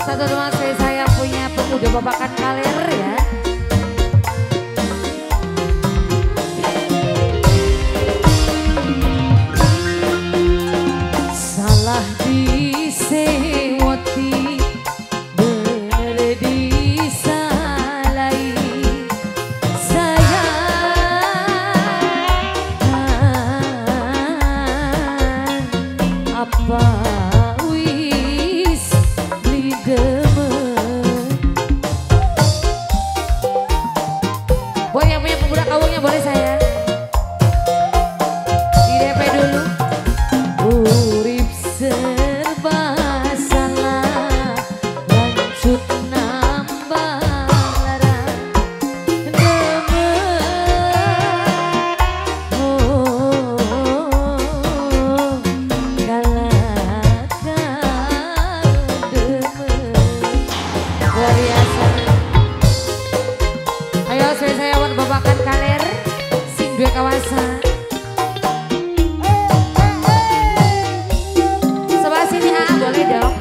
satu doang saya punya pemuda babakan kaler ya. Salah disewoti bener disalai sayang apa wis beli demen. Buat yang punya pemuda kawungnya boleh saya di DP dulu. Urip serba salah lanjut nambah lara demen galakkan demen luar biasa. Ayo saya wan babakan kaler sing duwe kawasan. Sini boleh dong.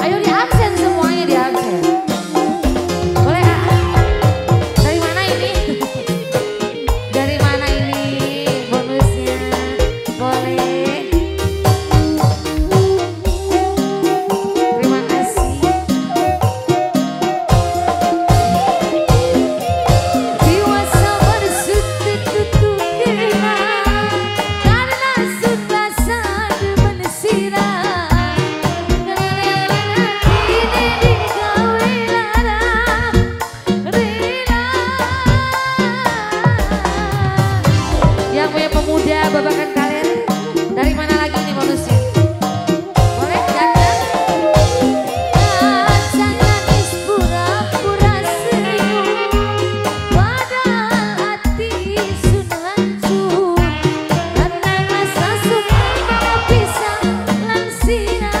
Ayo di absen semuanya di absen. Boleh dari mana ini? Dari mana ini bonusnya? Boleh. Terima kasih. Jiwa sabar sudah tutup gelang karena sudah sadar sirah ini digawe larang rela. Yang punya pemuda babakan kaler dari mana lagi nih bonusnya? Boleh jangan nangis pura-pura senyum padahal hati sudah hancur karena rasa suka bisa langsira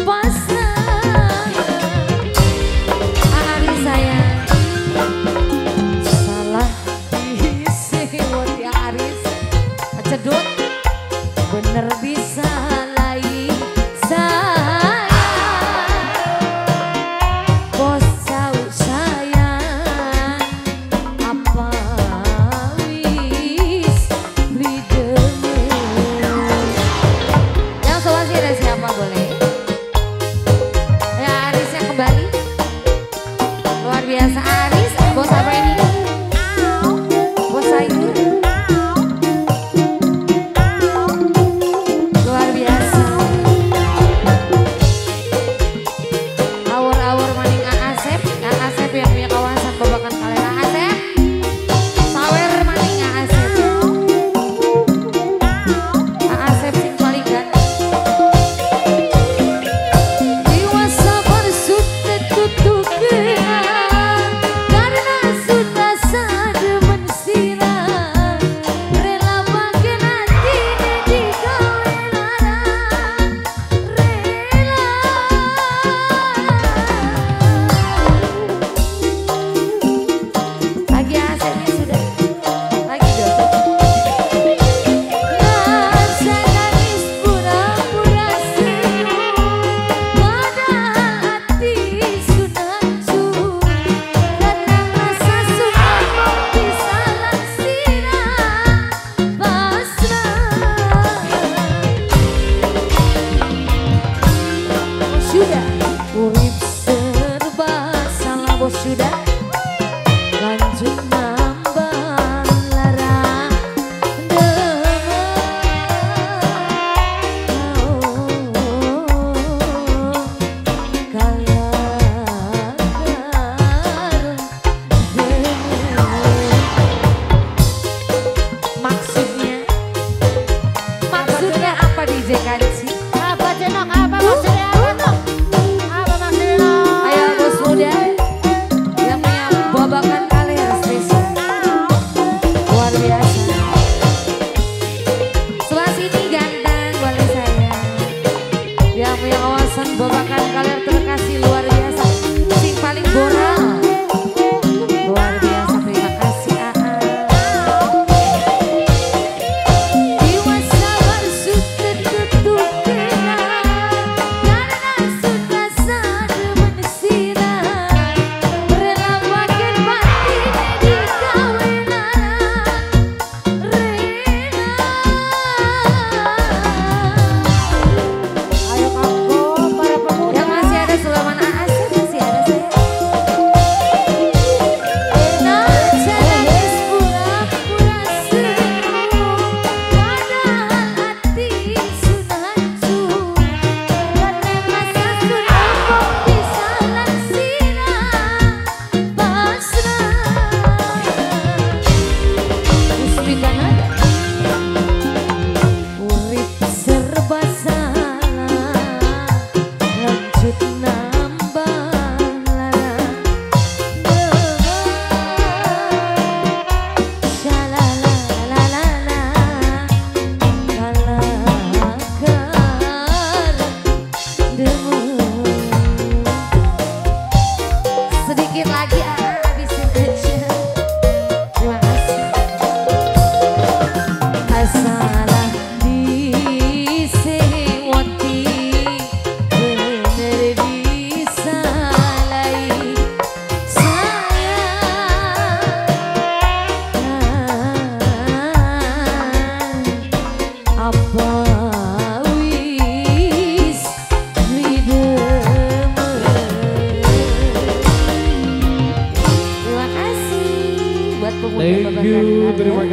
pasrah. Ari sayang salah disewot ya Aris cedut bener disalai sayang bos jauh sayang apa wis beli demen. Yang soal sih ada siapa boleh? Ya Arisnya kembali. Luar biasa Aris. Bos apa ini? Bos Saiful.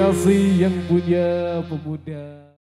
kasih yang punya pemuda.